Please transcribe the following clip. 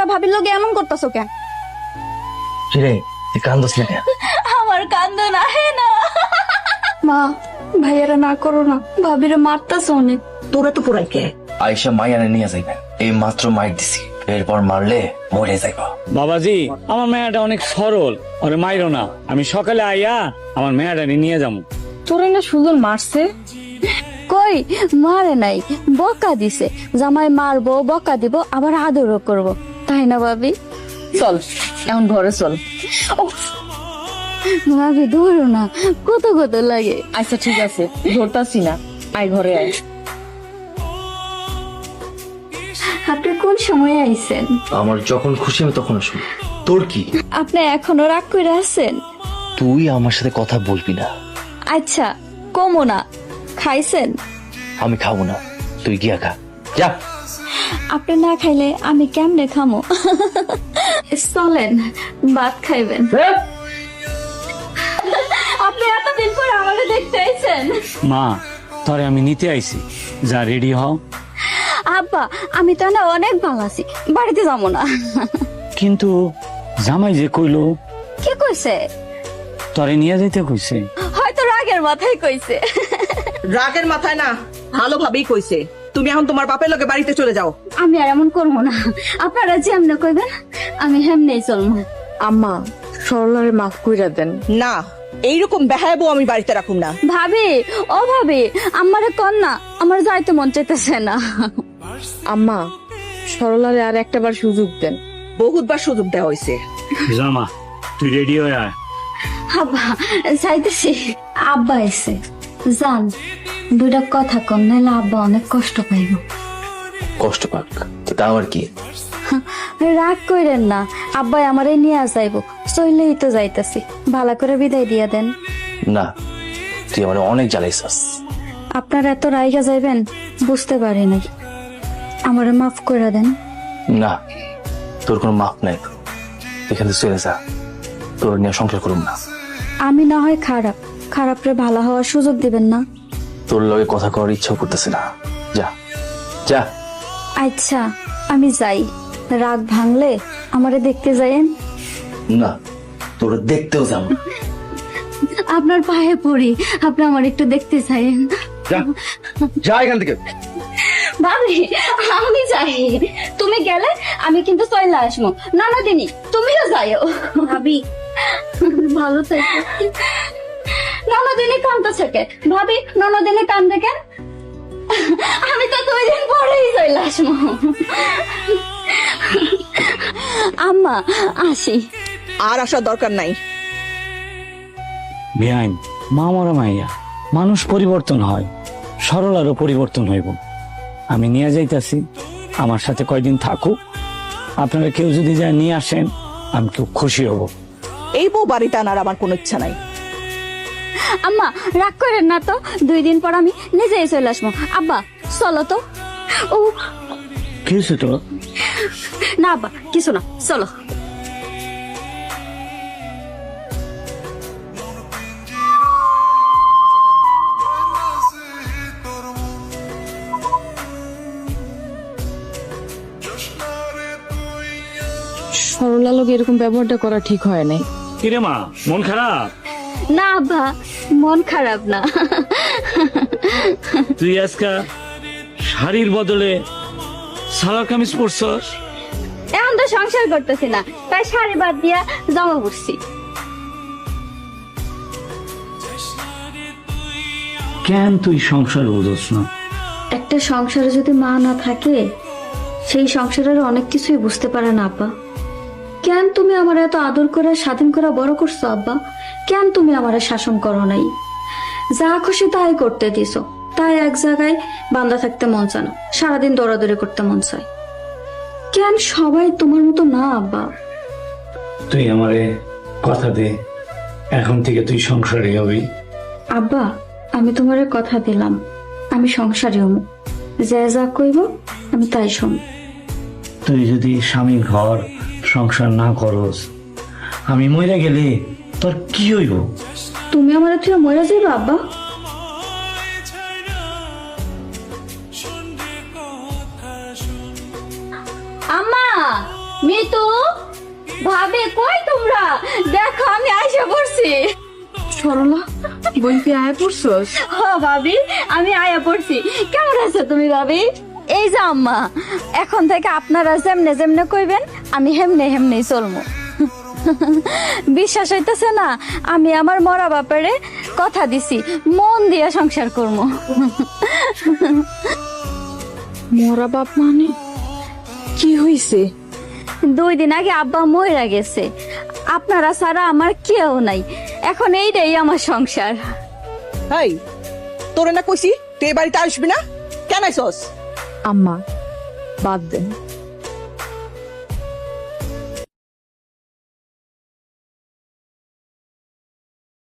তোমরা ভাবির লোকে এমন করতেছো কেন? কিরে তুই কান্দস না কেন? আমার কান্দো না হে না। মা, ভাইয়ারা না করো না, ভাবিরে মারতাছ অনেক। তোরা তো পুরাই কে আয়সা মাইয়ানে নিয়ে যাইবেন, এই মাত্র মাইর দিছি, এরপর মারলে মরে যাইবা। বাবাজি, আমার মেয়েটা অনেক সরল, ওরে মাইরো না। আমি সকালে আইয়া আমার মেয়েটা নিয়ে যাবো। তোরে না সুজন মারছে? কই মারে নাই, বকা দিছে। জামাই মারবো, বকা দিব, আবার আদরও করব, তাই না ভাবি? চল এখন ঘরে চল। ভাবি ধরো না, কত কত লাগে। আচ্ছা ঠিক আছে, ধরতাছি না, আয় ঘরে আয়। আপনি কোন সময় আইছেন? আমার যখন খুশি আমি তখন শুনি। তোর কি? আপনি এখনো রাগ করে আছেন? তুই আমার সাথে কথা বলবি না। আচ্ছা কমো না। খাইছেন? আমি খাবো না, তুই গিয়া খা, যা। আপনি না খাইলে আমি কেমনে খামো? চলেন ভাত খাইবেন। আপনি এতদিন পর আমাকে দেখতে আইছেন। মা, তোরে আমি নিতে আইছি, যা রেডি হও। আব্বা, আমি তো না অনেক ভালো আছি, বাড়িতে যাবো না। কিন্তু জামাই যে কইলো কি কইছে? তোরে নিয়ে যাইতে কইছে। হয়তো রাগের মাথায় কইছে। রাগের মাথায় না, ভালোভাবেই কইছে। তুমি এখন তোমার বাপের লগে বাড়িতে চলে যাও। আমি আর এমন করবো না, আপনারা যেমনে কইবেন আমি হেমনেই চলবো। আম্মা, সরলারে মাফ কইরা দেন। না, এইরকম বেহায়াবো আমি বাড়িতে রাখুম না। ভাবি, ও ভাবি, আমারে কন না, আমার যাইতে মন চাইতেছে না। আম্মা, সরলারে আর একটাবার সুযোগ দেন। বহুতবার সুযোগ দেওয়া হয়েছে। জামা, তুই রেডি হয়ে আয়। আব্বা চাইতেছি। আব্বা এসে জান, দুইটা কথা কম, নাইলে আব্বা অনেক কষ্ট পাইব। কষ্ট পাক তো তাও আর কি। রাগ কইরেন না, আব্বাই আমারে নিয়ে যাইব, চইলেই তো যাইতাছি, ভালো করে বিদায় দিয়া দেন। না, তুই আমার অনেক জ্বালাইছাস। আপনার এত রাইগা যাইবেন বুঝতে পারি নাই, আমারে মাফ করে দেন। না, তোর কোনো মাপ নাই, এখান থেকে চলে যা, তোর নিয়ে সংসার করুম না। আমি না হয় খারাপ, খারাপরে ভালো হওয়ার সুযোগ দিবেন না। তোর লগে কথা করার ইচ্ছা করতেছে না, যা যা। আচ্ছা আমি যাই, রাগ ভাঙলে আমারে দেখতে যাইয়েন। না, তোর দেখতেও যাব না। আপনার পায়ে পড়ি, আপনি আমার একটু দেখতে চাইেন। যা যা এখান থেকে। ভাবি আমি যাই, তুমি গেলে আমি কিন্তু চলে আসবো। নানা দিনী তুমিও যাইও। ভাবি ভালো থাকো। নানা দিনী কান্দতেছে কে? ভাবি নানা দিনী কান্দে কেন? আমি তো 2 দিন পরেই চলে আসবো। আম্মা আসি। আর আসার দরকার নাই। বিহাইন, মা মরা মাইয়া, মানুষ পরিবর্তন হয়, সরলারও পরিবর্তন হইব। আমি নিয়ে যাইতাছি, আমার সাথে কয়দিন থাকুক। আপনারা কেউ যদি যায় নিয়ে আসেন, আমি খুব খুশি হব। এই বউ বাড়িতে আনার আমার কোনো ইচ্ছা নাই। আম্মা রাগ করেন না তো, 2 দিন পর আমি নিজেই চলে আসবো। আব্বা চলো তো। ও কি হয়েছে তো? না আব্বা কিছু না, চলো। সরলা লোক এরকম ব্যবহারটা করা ঠিক হয় নাই। কিরে মা, মন খারাপ? না আব্বা, মন খারাপ না। তুই আজকা শাড়ির বদলে সালোয়ার কামিজ পরছস। এখন তো সংসার করতেছি না, তাই শাড়ি বাদ দিয়া জামা পরছি। কেন তুই সংসার বুঝছ না? একটা সংসারে যদি মা না থাকে, সেই সংসারের অনেক কিছুই বুঝতে পারে না আব্বা। কেন তুমি আমার এত আদর করে স্বাধীন করে বড় করছো আব্বা? কেন তুমি আমার শাসন করো নাই? যা খুশি তাই করতে দিছো, তাই এক জায়গায় বান্ধা থাকতে মন চায় না, সারাদিন দৌড়াদৌড়ি করতে মন চায়। কেন সবাই তোমার মতো না আব্বা? তুই আমারে কথা দে, এখন থেকে তুই সংসারে হবি। আব্বা আমি তোমারে কথা দিলাম, আমি সংসারী হম, যে যা কইব আমি তাই শুন। তুই যদি স্বামীর ঘর সংসার না করস, আমি মরে গেলে তোর কি হইব? তুমি আমার থেকে মরে যাইবা আব্বা? আম্মা মিতু ভাবে কই তোমরা দেখো আমি আইসা পড়ছি। সরলা বোন তুই আয় পড়ছস? হ ভাবি আমি আয়া পড়ছি। কেমন আছো তুমি ভাবি? এই যে আম্মা, এখন থেকে আপনারা যেমনে যেমনে কইবেন আমি হেমনে হেমনেই চলবো। বিশ্বাস হইতেছে না? আমি আমার মরা বাপারে কথা দিছি মন দিয়া সংসার করবো। মরা বাপ মানে কি হইছে? 2 দিন আগে আব্বা মইরা গেছে, আপনারা ছাড়া আমার কেউ নাই, এখন এইটাই আমার সংসার। হাই, তোরে না কইছি তুই এই বাড়িতে আসবি না, কেন আইসস? আম্মা বাদ দেন,